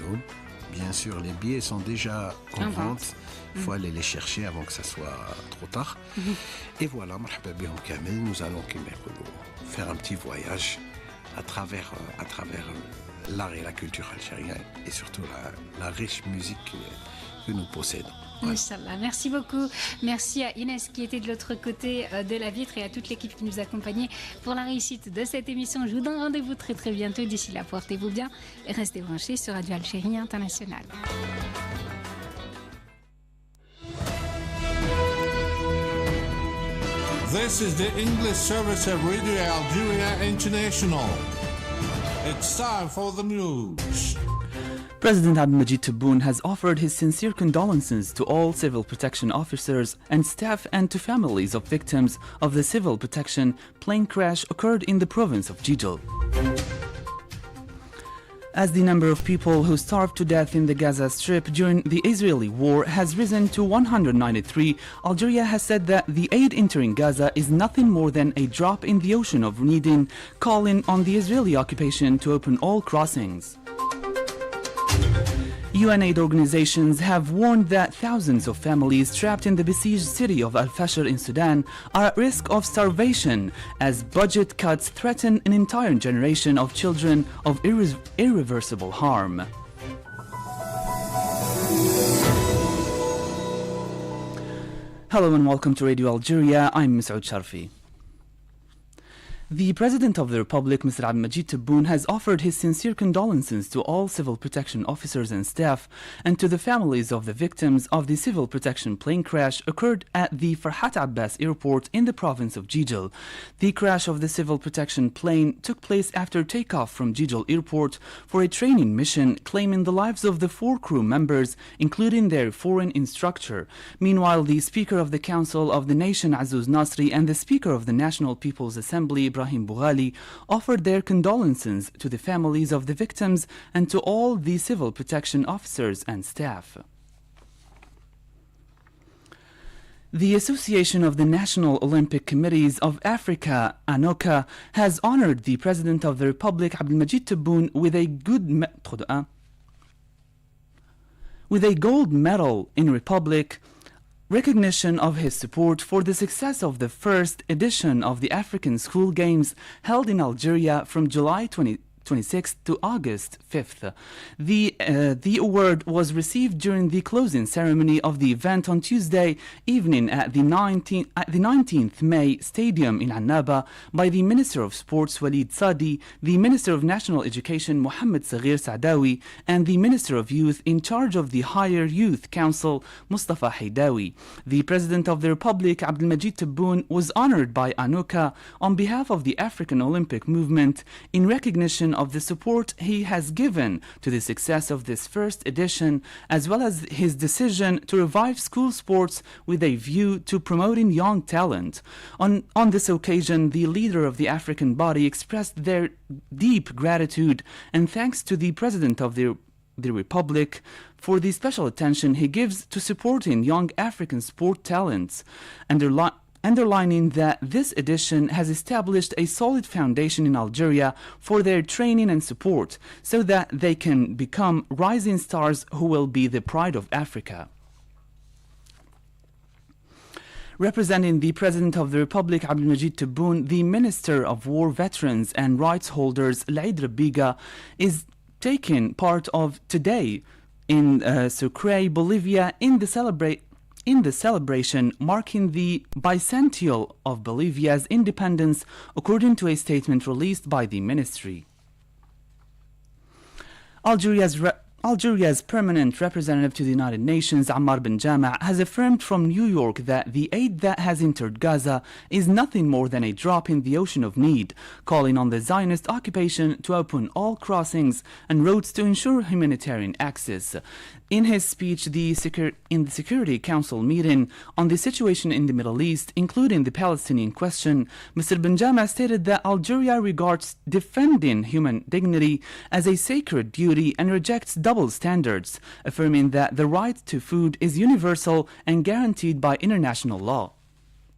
Khaldoun. Bien sûr, les billets sont déjà en vente. Il faut aller les chercher avant que ça soit trop tard. Et voilà, marhaba bihom kamel, nous allons faire un petit voyage à travers l'art et la culture algérienne et surtout la riche musique que nous possédons. Ouais. Inch'Allah. Merci beaucoup. Merci à Inès qui était de l'autre côté de la vitre et à toute l'équipe qui nous accompagnait pour la réussite de cette émission. Je vous donne rendez-vous très très bientôt. D'ici là, portez-vous bien et restez branchés sur Radio Algérie International. This is the English service of Radio Algeria International. It's time for the news. President Abdelmajid Tebboune has offered his sincere condolences to all civil protection officers and staff and to families of victims of the civil protection plane crash occurred in the province of Jijel. As the number of people who starved to death in the Gaza Strip during the Israeli war has risen to 193, Algeria has said that the aid entering Gaza is nothing more than a drop in the ocean of needing, calling on the Israeli occupation to open all crossings. UN aid organizations have warned that thousands of families trapped in the besieged city of Al-Fasher in Sudan are at risk of starvation as budget cuts threaten an entire generation of children of irreversible harm. Hello and welcome to Radio Algeria. I'm Masoud Sharfi. The President of the Republic, Mr. Abdelmajid Tebboune, has offered his sincere condolences to all civil protection officers and staff and to the families of the victims of the civil protection plane crash occurred at the Farhat Abbas airport in the province of Jijel. The crash of the civil protection plane took place after takeoff from Jijel airport for a training mission claiming the lives of the 4 crew members, including their foreign instructor. Meanwhile, the Speaker of the Council of the Nation, Azzouz Nasri, and the Speaker of the National People's Assembly, Ibrahim Boughali, offered their condolences to the families of the victims and to all the civil protection officers and staff. The Association of the National Olympic Committees of Africa, ANOCA, has honored the President of the Republic, Abdelmajid Tebboune, with a gold medal in Republic recognition of his support for the success of the first edition of the African School Games held in Algeria from July 26th to August 5th. The award was received during the closing ceremony of the event on Tuesday evening at the 19th May Stadium in Annaba by the Minister of Sports Walid Sadi, the Minister of National Education Mohammed Saghir Saadawi, and the Minister of Youth in charge of the Higher Youth Council Mustafa Haidawi. The President of the Republic, Abdelmajid Tebboune, was honored by ANOCA on behalf of the African Olympic movement in recognition of the support he has given to the success of this first edition, as well as his decision to revive school sports with a view to promoting young talent. On this occasion, the leader of the African body expressed their deep gratitude and thanks to the President of the Republic for the special attention he gives to supporting young African sport talents, underlining that this edition has established a solid foundation in Algeria for their training and support so that they can become rising stars who will be the pride of Africa. Representing the President of the Republic, Abdelmajid Tebboune, the Minister of War Veterans and Rights Holders, Laid Rabiga, is taking part of today in Sucre, Bolivia, in the celebration marking the bicentennial of Bolivia's independence, according to a statement released by the ministry. Algeria's permanent representative to the United Nations, Ammar Ben Jama, has affirmed from New York that the aid that has entered Gaza is nothing more than a drop in the ocean of need, calling on the Zionist occupation to open all crossings and roads to ensure humanitarian access. In his speech in the Security Council meeting on the situation in the Middle East, including the Palestinian question, Mr. Ben Jama stated that Algeria regards defending human dignity as a sacred duty and rejects double standards, affirming that the right to food is universal and guaranteed by international law.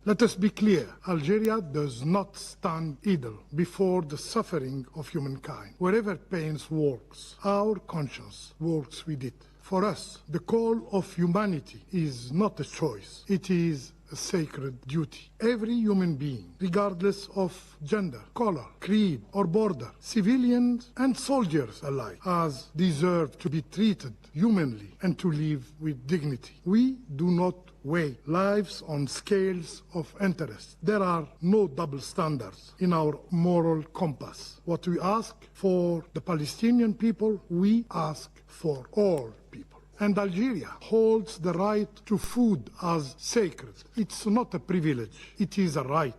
Let us be clear, Algeria does not stand idle before the suffering of humankind. Wherever pain works, our conscience works with it. For us, the call of humanity is not a choice, it is a sacred duty. Every human being, regardless of gender, color, creed, or border, civilians and soldiers alike, has deserved to be treated humanly and to live with dignity. We do not weigh lives on scales of interest. There are no double standards in our moral compass. What we ask for the Palestinian people, we ask for all people. And Algeria holds the right to food as sacred. It's not a privilege, it is a right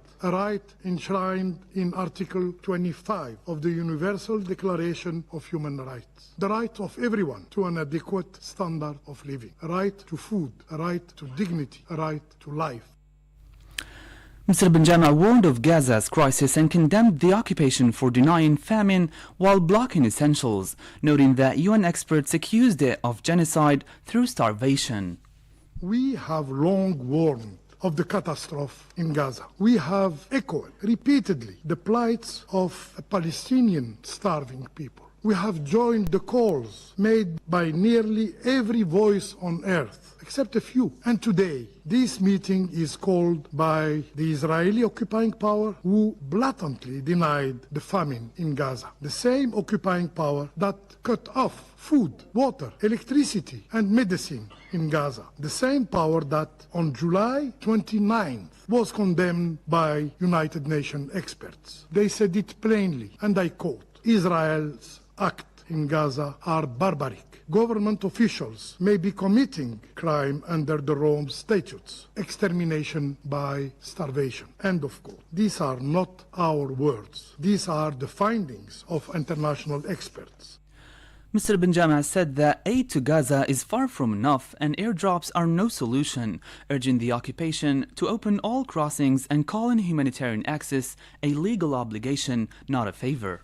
enshrined in Article 25 of the Universal Declaration of Human Rights. The right of everyone to an adequate standard of living, a right to food, a right to dignity, a right to life. Mr. Benjama warned of Gaza's crisis and condemned the occupation for denying famine while blocking essentials, noting that UN experts accused it of genocide through starvation. We have long warned of the catastrophe in Gaza. We have echoed repeatedly the plights of Palestinian starving people. We have joined the calls made by nearly every voice on earth, except a few. And today, this meeting is called by the Israeli occupying power, who blatantly denied the famine in Gaza. The same occupying power that cut off food, water, electricity, and medicine in Gaza. The same power that on July 29th was condemned by United Nations experts. They said it plainly, and I quote, Israel's acts in Gaza are barbaric. Government officials may be committing crime under the Rome statutes, extermination by starvation. End of quote. These are not our words. These are the findings of international experts. Mr. Benjama said that aid to Gaza is far from enough and airdrops are no solution, urging the occupation to open all crossings and calling humanitarian access a legal obligation, not a favor.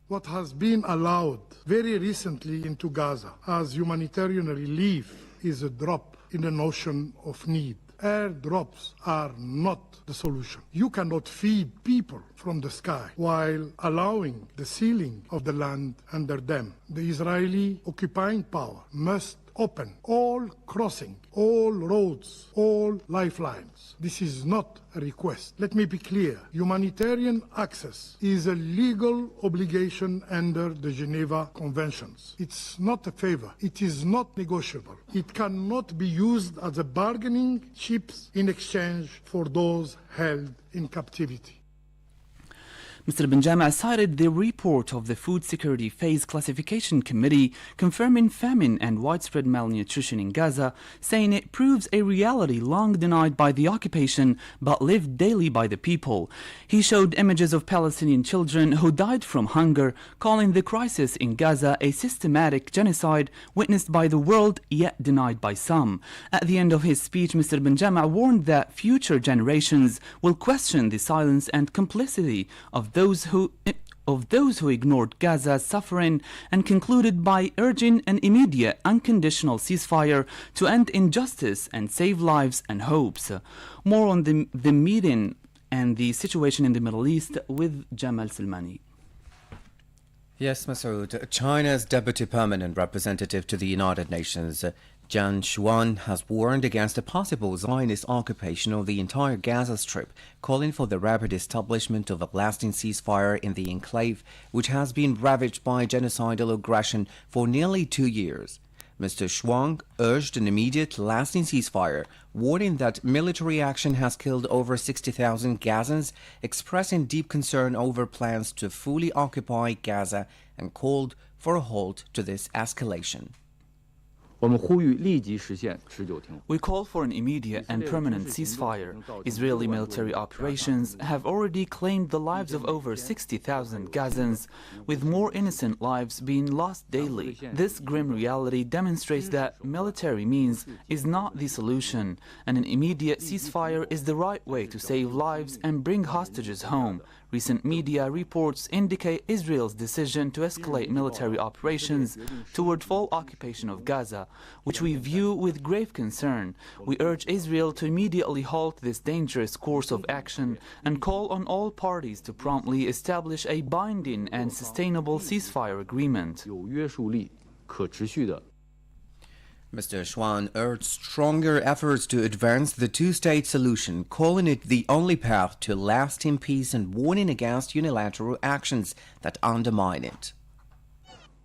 What has been allowed very recently into Gaza as humanitarian relief is a drop in an ocean of need. Airdrops are not the solution. You cannot feed people from the sky while allowing the sealing of the land under them. The Israeli occupying power must open all crossing, all roads, all lifelines. This is not a request. Let me be clear. Humanitarian access is a legal obligation under the Geneva Conventions. It's not a favor. It is not negotiable. It cannot be used as a bargaining chips in exchange for those held in captivity. Mr. Benjama cited the report of the Food Security Phase Classification Committee confirming famine and widespread malnutrition in Gaza, saying it proves a reality long denied by the occupation but lived daily by the people. He showed images of Palestinian children who died from hunger, calling the crisis in Gaza a systematic genocide witnessed by the world yet denied by some. At the end of his speech, Mr. Benjama warned that future generations will question the silence and complicity of those who ignored Gaza's suffering, and concluded by urging an immediate, unconditional ceasefire to end injustice and save lives and hopes. More on the meeting and the situation in the Middle East with Jamal Salmani. Yes, Masoud. China's Deputy Permanent Representative to the United Nations, Jian Xuan, has warned against a possible Zionist occupation of the entire Gaza Strip, calling for the rapid establishment of a lasting ceasefire in the enclave, which has been ravaged by genocidal aggression for nearly 2 years. Mr. Xuan urged an immediate, lasting ceasefire, warning that military action has killed over 60,000 Gazans, expressing deep concern over plans to fully occupy Gaza, and called for a halt to this escalation. We call for an immediate and permanent ceasefire. Israeli military operations have already claimed the lives of over 60,000 Gazans, with more innocent lives being lost daily. This grim reality demonstrates that military means is not the solution, and an immediate ceasefire is the right way to save lives and bring hostages home, Recent media reports indicate Israel's decision to escalate military operations toward full occupation of Gaza, which we view with grave concern. We urge Israel to immediately halt this dangerous course of action and call on all parties to promptly establish a binding and sustainable ceasefire agreement. Mr. Schwan urged stronger efforts to advance the two-state solution, calling it the only path to lasting peace and warning against unilateral actions that undermine it.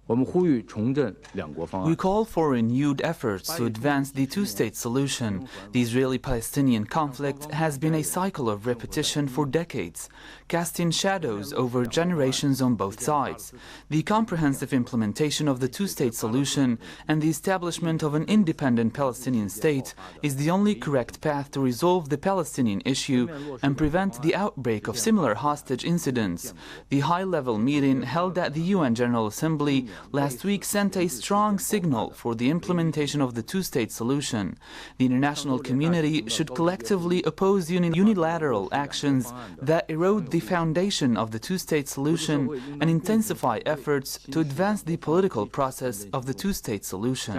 We call for renewed efforts to advance the two-state solution. The Israeli-Palestinian conflict has been a cycle of repetition for decades, casting shadows over generations on both sides. The comprehensive implementation of the two-state solution and the establishment of an independent Palestinian state is the only correct path to resolve the Palestinian issue and prevent the outbreak of similar hostage incidents. The high-level meeting held at the UN General Assembly last week sent a strong signal for the implementation of the two-state solution. The international community should collectively oppose unilateral actions that erode the foundation of the two-state solution and intensify efforts to advance the political process of the two-state solution.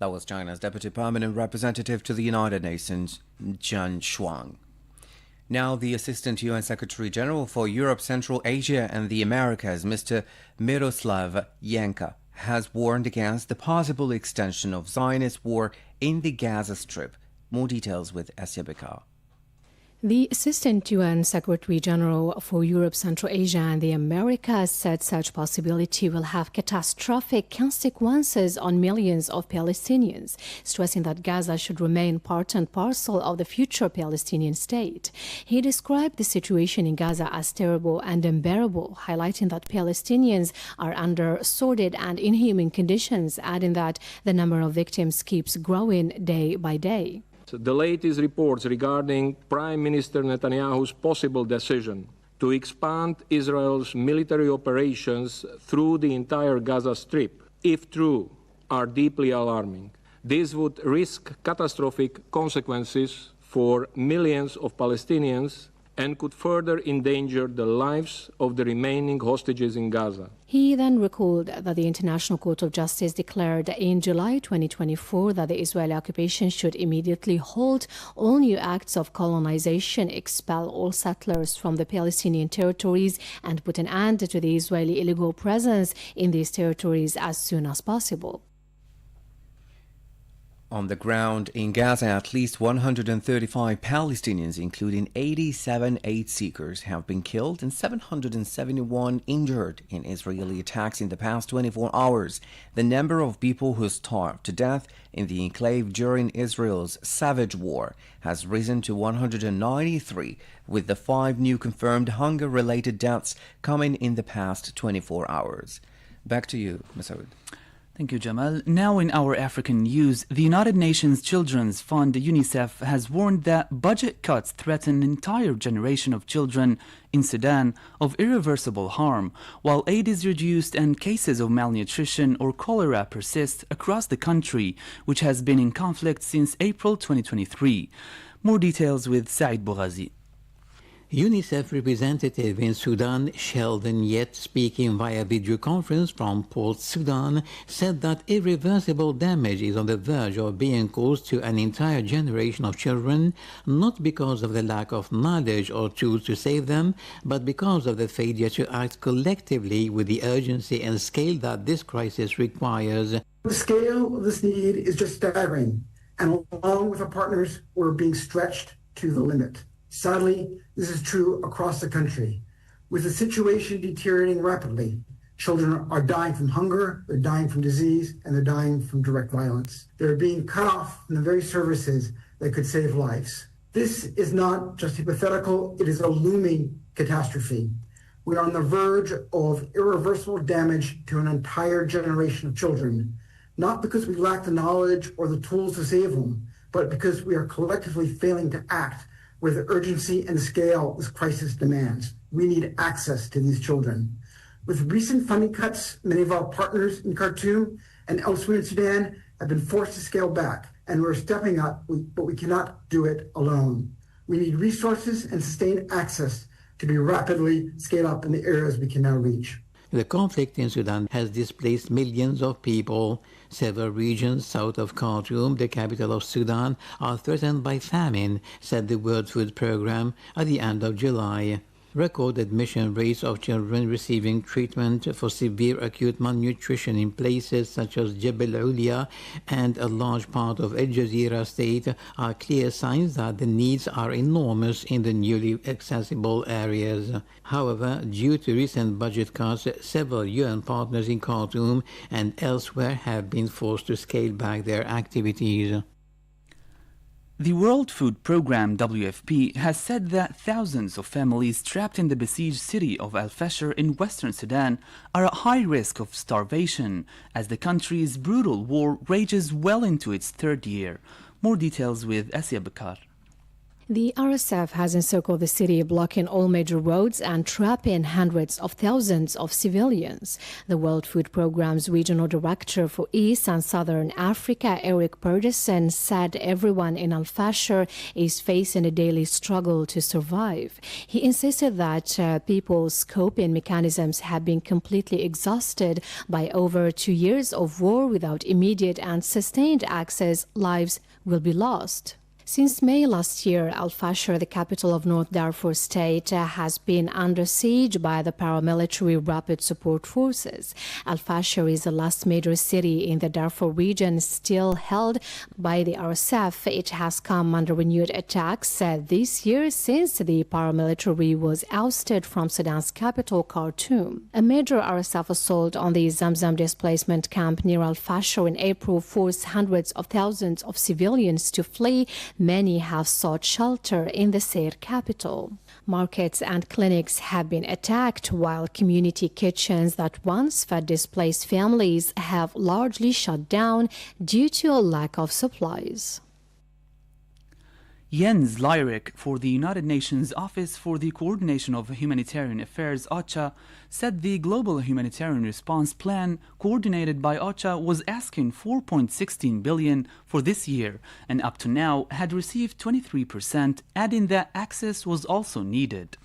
That was China's Deputy Permanent Representative to the United Nations, Zhang Shuang. Now, the Assistant UN Secretary General for Europe, Central Asia and the Americas, Mr. Miroslav Yanka, has warned against the possible extension of Zionist war in the Gaza Strip. More details with Asya Bekar. The Assistant UN Secretary General for Europe, Central Asia and the Americas said such possibility will have catastrophic consequences on millions of Palestinians, stressing that Gaza should remain part and parcel of the future Palestinian state. He described the situation in Gaza as terrible and unbearable, highlighting that Palestinians are under sordid and inhuman conditions, adding that the number of victims keeps growing day by day. The latest reports regarding Prime Minister Netanyahu's possible decision to expand Israel's military operations through the entire Gaza Strip, if true, are deeply alarming. This would risk catastrophic consequences for millions of Palestinians and could further endanger the lives of the remaining hostages in Gaza. He then recalled that the International Court of Justice declared in July 2024 that the Israeli occupation should immediately halt all new acts of colonization, expel all settlers from the Palestinian territories, and put an end to the Israeli illegal presence in these territories as soon as possible. On the ground in Gaza, at least 135 Palestinians, including 87 aid seekers, have been killed and 771 injured in Israeli attacks in the past 24 hours. The number of people who starved to death in the enclave during Israel's savage war has risen to 193, with the 5 new confirmed hunger-related deaths coming in the past 24 hours. Back to you, Masoud. Thank you, Jamal. Now in our African news, the United Nations Children's Fund, UNICEF, has warned that budget cuts threaten an entire generation of children in Sudan of irreversible harm, while aid is reduced and cases of malnutrition or cholera persist across the country, which has been in conflict since April 2023. More details with Said Bougazi. UNICEF representative in Sudan, Sheldon Yett, speaking via video conference from Port Sudan, said that irreversible damage is on the verge of being caused to an entire generation of children, not because of the lack of knowledge or tools to save them, but because of the failure to act collectively with the urgency and scale that this crisis requires. The scale of this need is just staggering, and along with our partners, we're being stretched to the limit. Sadly, this is true across the country. With the situation deteriorating rapidly, children are dying from hunger, they're dying from disease, and they're dying from direct violence. They're being cut off from the very services that could save lives. This is not just hypothetical, it is a looming catastrophe. We are on the verge of irreversible damage to an entire generation of children, not because we lack the knowledge or the tools to save them, but because we are collectively failing to act with the urgency and scale this crisis demands. We need access to these children. With recent funding cuts, many of our partners in Khartoum and elsewhere in Sudan have been forced to scale back, and we're stepping up, but we cannot do it alone. We need resources and sustained access to be rapidly scaled up in the areas we can now reach. The conflict in Sudan has displaced millions of people. Several regions south of Khartoum, the capital of Sudan, are threatened by famine, said the World Food Programme at the end of July. Record admission rates of children receiving treatment for severe acute malnutrition in places such as Jebel Ulia and a large part of Al Jazeera state are clear signs that the needs are enormous in the newly accessible areas. However, due to recent budget cuts, several UN partners in Khartoum and elsewhere have been forced to scale back their activities. The World Food Programme, WFP, has said that thousands of families trapped in the besieged city of Al Fasher in western Sudan are at high risk of starvation as the country's brutal war rages well into its third year. More details with Asia Bakar. The RSF has encircled the city, blocking all major roads and trapping hundreds of thousands of civilians. The World Food Programme's Regional Director for East and Southern Africa, Eric Pedersen, said everyone in Al Fasher is facing a daily struggle to survive. He insisted that people's coping mechanisms have been completely exhausted by over 2 years of war. Without immediate and sustained access, lives will be lost. Since May last year, Al Fasher, the capital of North Darfur State, has been under siege by the paramilitary Rapid Support Forces. Al Fasher is the last major city in the Darfur region still held by the RSF. It has come under renewed attacks this year since the paramilitary was ousted from Sudan's capital, Khartoum. A major RSF assault on the Zamzam displacement camp near Al Fasher in April forced hundreds of thousands of civilians to flee. Many have sought shelter in the Sayr capital. Markets and clinics have been attacked, while community kitchens that once fed displaced families have largely shut down due to a lack of supplies. Jens Lyric for the United Nations Office for the Coordination of Humanitarian Affairs, OCHA, said the Global Humanitarian Response Plan, coordinated by OCHA, was asking $4.16 billion for this year and up to now had received 23%, adding that access was also needed.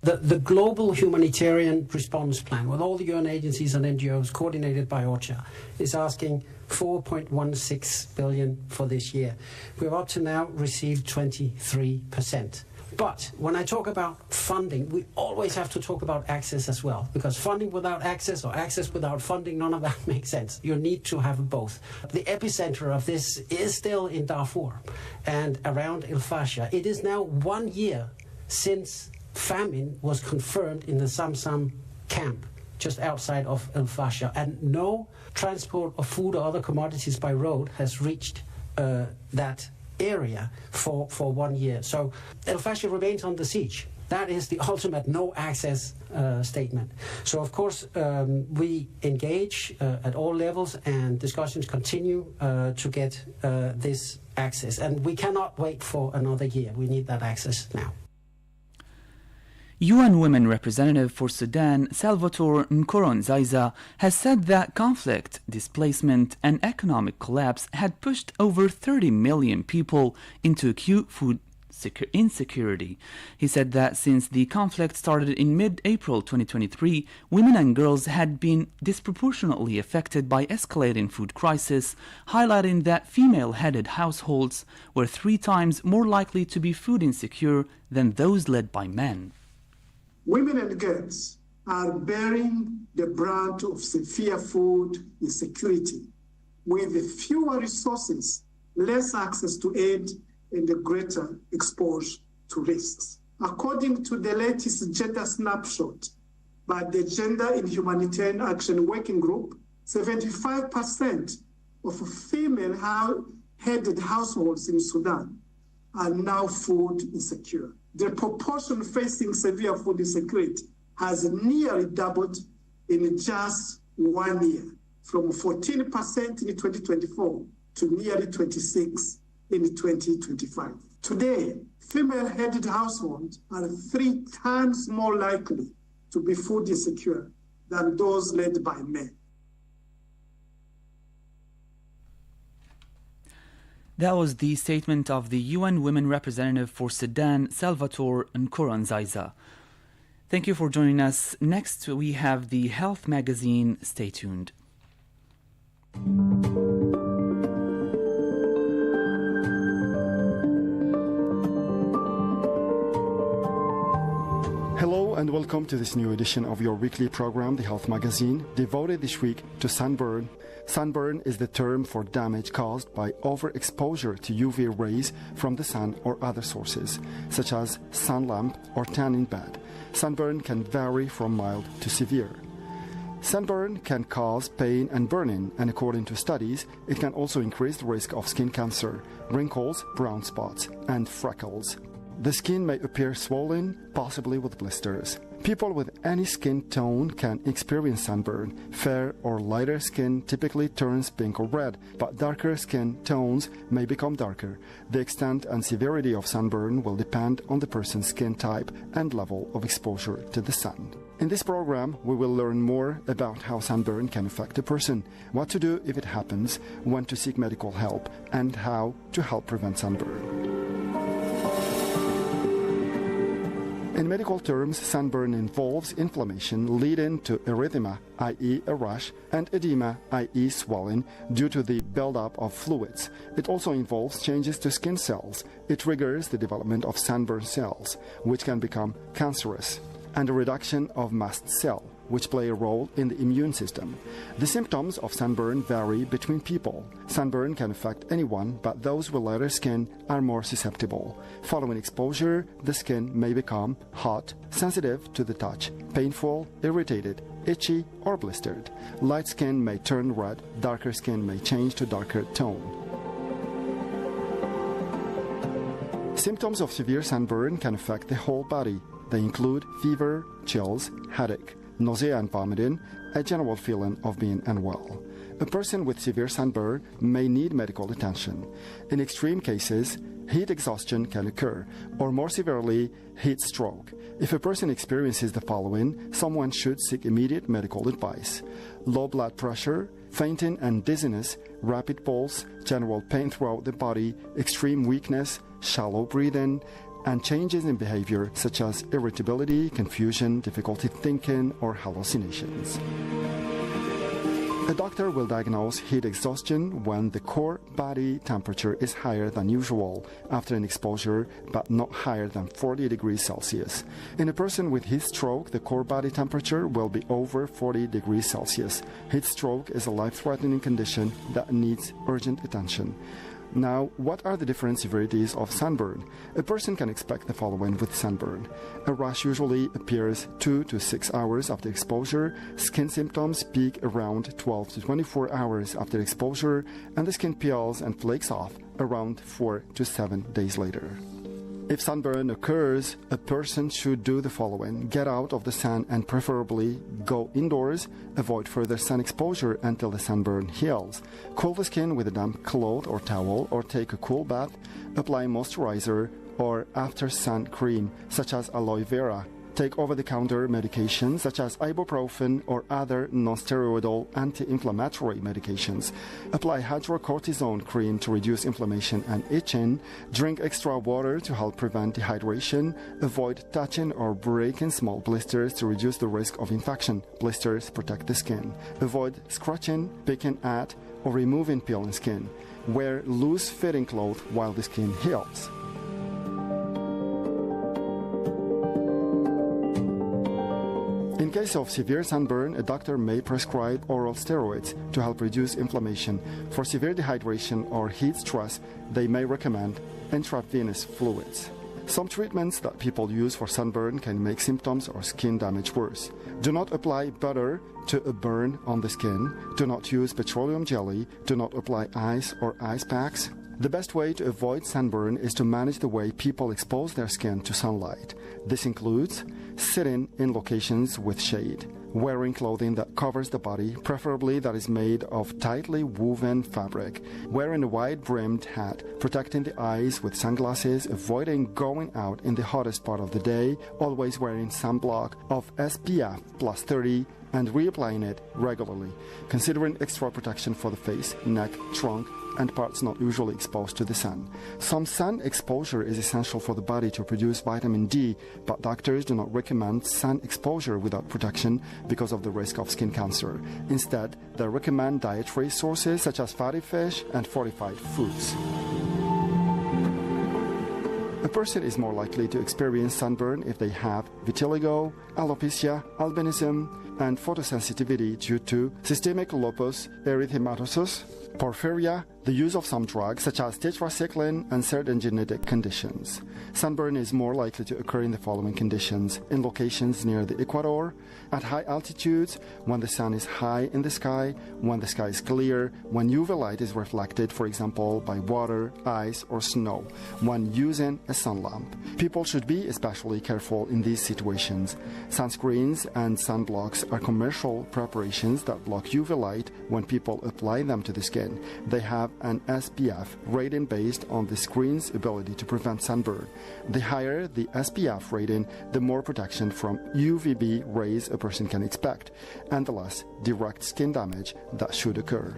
The Global Humanitarian Response Plan, with all the UN agencies and NGOs coordinated by OCHA, is asking $4.16 billion for this year. We've up to now received 23%. But when I talk about funding, we always have to talk about access as well, because funding without access or access without funding, none of that makes sense. You need to have both. The epicenter of this is still in Darfur and around Al Fasher. It is now 1 year since famine was confirmed in the Zamzam camp just outside of Al Fasher, and no transport of food or other commodities by road has reached that area for 1 year. So Al Fasher remains under siege. That is the ultimate no access statement. So of course we engage at all levels, and discussions continue to get this access, and we cannot wait for another year. We need that access now. UN Women Representative for Sudan, Salvatore Nkoronziza, has said that conflict, displacement, and economic collapse had pushed over 30 million people into acute food insecurity. He said that since the conflict started in mid-April 2023, women and girls had been disproportionately affected by escalating food crisis, highlighting that female-headed households were 3 times more likely to be food insecure than those led by men. Women and girls are bearing the brunt of severe food insecurity, with fewer resources, less access to aid, and a greater exposure to risks. According to the latest gender snapshot by the Gender in Humanitarian Action Working Group, 75% of female-headed households in Sudan are now food insecure. The proportion facing severe food insecurity has nearly doubled in just 1 year, from 14% in 2024 to nearly 26% in 2025. Today, female-headed households are 3 times more likely to be food insecure than those led by men. That was the statement of the UN Women Representative for Sudan, Salvatore Nkurunziza. Thank you for joining us. Next, we have the Health Magazine. Stay tuned. Hello and welcome to this new edition of your weekly program, The Health Magazine, devoted this week to sunburn. Sunburn is the term for damage caused by overexposure to UV rays from the sun or other sources, such as sun lamp or tanning bed. Sunburn can vary from mild to severe. Sunburn can cause pain and burning, and according to studies, it can also increase the risk of skin cancer, wrinkles, brown spots, and freckles. The skin may appear swollen, possibly with blisters. People with any skin tone can experience sunburn. Fair or lighter skin typically turns pink or red, but darker skin tones may become darker. The extent and severity of sunburn will depend on the person's skin type and level of exposure to the sun. In this program, we will learn more about how sunburn can affect a person, what to do if it happens, when to seek medical help, and how to help prevent sunburn. In medical terms, sunburn involves inflammation leading to erythema, i.e. a rash, and edema, i.e. swelling, due to the buildup of fluids. It also involves changes to skin cells. It triggers the development of sunburn cells, which can become cancerous, and a reduction of mast cell, which play a role in the immune system. The symptoms of sunburn vary between people. Sunburn can affect anyone, but those with lighter skin are more susceptible. Following exposure, the skin may become hot, sensitive to the touch, painful, irritated, itchy, or blistered. Light skin may turn red, darker skin may change to darker tone. Symptoms of severe sunburn can affect the whole body. They include fever, chills, headache, nausea and vomiting, a general feeling of being unwell. A person with severe sunburn may need medical attention. In extreme cases, heat exhaustion can occur, or more severely, heat stroke. If a person experiences the following, someone should seek immediate medical advice: low blood pressure, fainting and dizziness, rapid pulse, general pain throughout the body, extreme weakness, shallow breathing, and changes in behavior such as irritability, confusion, difficulty thinking, or hallucinations. A doctor will diagnose heat exhaustion when the core body temperature is higher than usual after an exposure, but not higher than 40 degrees Celsius. In a person with heat stroke, the core body temperature will be over 40 degrees Celsius. Heat stroke is a life-threatening condition that needs urgent attention. Now, what are the different severities of sunburn? A person can expect the following with sunburn. A rash usually appears 2 to 6 hours after exposure. Skin symptoms peak around 12 to 24 hours after exposure, and the skin peels and flakes off around 4 to 7 days later. If sunburn occurs, a person should do the following: get out of the sun and preferably go indoors, avoid further sun exposure until the sunburn heals, cool the skin with a damp cloth or towel, or take a cool bath, apply moisturizer or after sun cream such as aloe vera. Take over-the-counter medications such as ibuprofen or other non-steroidal anti-inflammatory medications. Apply hydrocortisone cream to reduce inflammation and itching. Drink extra water to help prevent dehydration. Avoid touching or breaking small blisters to reduce the risk of infection. Blisters protect the skin. Avoid scratching, picking at, or removing peeling skin. Wear loose-fitting clothes while the skin heals. In case of severe sunburn, a doctor may prescribe oral steroids to help reduce inflammation. For severe dehydration or heat stress, they may recommend intravenous fluids. Some treatments that people use for sunburn can make symptoms or skin damage worse. Do not apply butter to a burn on the skin. Do not use petroleum jelly. Do not apply ice or ice packs. The best way to avoid sunburn is to manage the way people expose their skin to sunlight. This includes sitting in locations with shade, wearing clothing that covers the body, preferably that is made of tightly woven fabric, wearing a wide-brimmed hat, protecting the eyes with sunglasses, avoiding going out in the hottest part of the day, always wearing sunblock of SPF plus 30, and reapplying it regularly, considering extra protection for the face, neck, trunk, and parts not usually exposed to the sun. Some sun exposure is essential for the body to produce vitamin D, but doctors do not recommend sun exposure without protection because of the risk of skin cancer. Instead, they recommend dietary sources such as fatty fish and fortified foods. A person is more likely to experience sunburn if they have vitiligo, alopecia, albinism, and photosensitivity due to systemic lupus erythematosus, porphyria, the use of some drugs such as tetracycline, and certain genetic conditions. Sunburn is more likely to occur in the following conditions: in locations near the equator, at high altitudes, when the sun is high in the sky, when the sky is clear, when UV light is reflected, for example, by water, ice, or snow, when using a sun lamp. People should be especially careful in these situations. Sunscreens and sunblocks are commercial preparations that block UV light when people apply them to the skin. They have an SPF rating based on the screen's ability to prevent sunburn. The higher the SPF rating, the more protection from UVB rays a person can expect, and the less direct skin damage that should occur.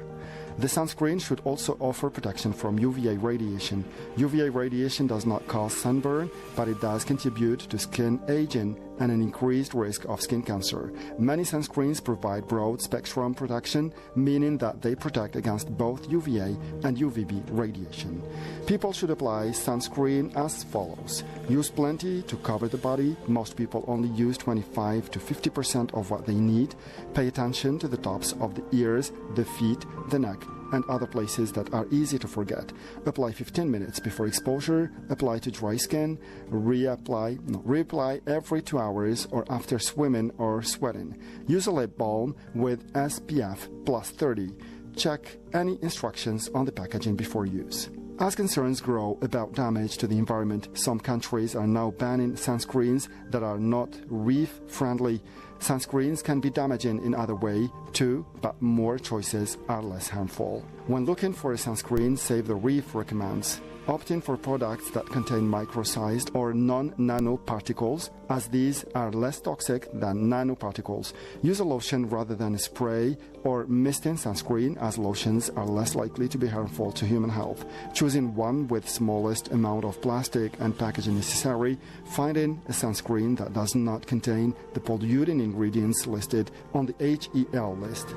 The sunscreen should also offer protection from UVA radiation. UVA radiation does not cause sunburn, but it does contribute to skin aging and an increased risk of skin cancer. Many sunscreens provide broad-spectrum protection, meaning that they protect against both UVA and UVB radiation. People should apply sunscreen as follows. Use plenty to cover the body. Most people only use 25 to 50% of what they need. Pay attention to the tops of the ears, the feet, the neck, and other places that are easy to forget. Apply 15 minutes before exposure, apply to dry skin, reapply every 2 hours or after swimming or sweating. Use a lip balm with SPF plus 30. Check any instructions on the packaging before use. As concerns grow about damage to the environment, some countries are now banning sunscreens that are not reef-friendly. Sunscreens can be damaging in other ways too, but more choices are less harmful. When looking for a sunscreen, Save the Reef recommends opting for products that contain micro-sized or non-nanoparticles, as these are less toxic than nanoparticles. Use a lotion rather than a spray or mist-in sunscreen, as lotions are less likely to be harmful to human health. Choosing one with smallest amount of plastic and packaging necessary. Finding a sunscreen that does not contain the polluting ingredients listed on the HEL list.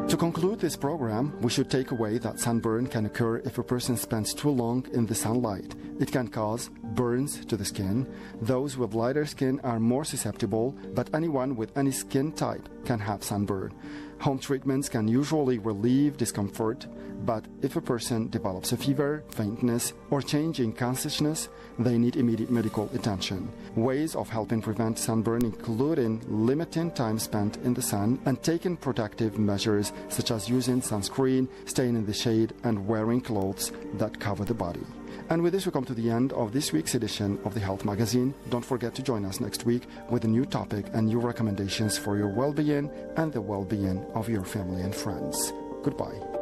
To conclude this program, we should take away that sunburn can occur if a person spends too long in the sunlight. It can cause burns to the skin. Those with lighter skin are more susceptible, but anyone with any skin type can have sunburn. Home treatments can usually relieve discomfort, but if a person develops a fever, faintness, or change in consciousness, they need immediate medical attention. Ways of helping prevent sunburn include limiting time spent in the sun and taking protective measures such as using sunscreen, staying in the shade, and wearing clothes that cover the body. And with this, we come to the end of this week's edition of the Health Magazine. Don't forget to join us next week with a new topic and new recommendations for your well-being and the well-being of your family and friends. Goodbye.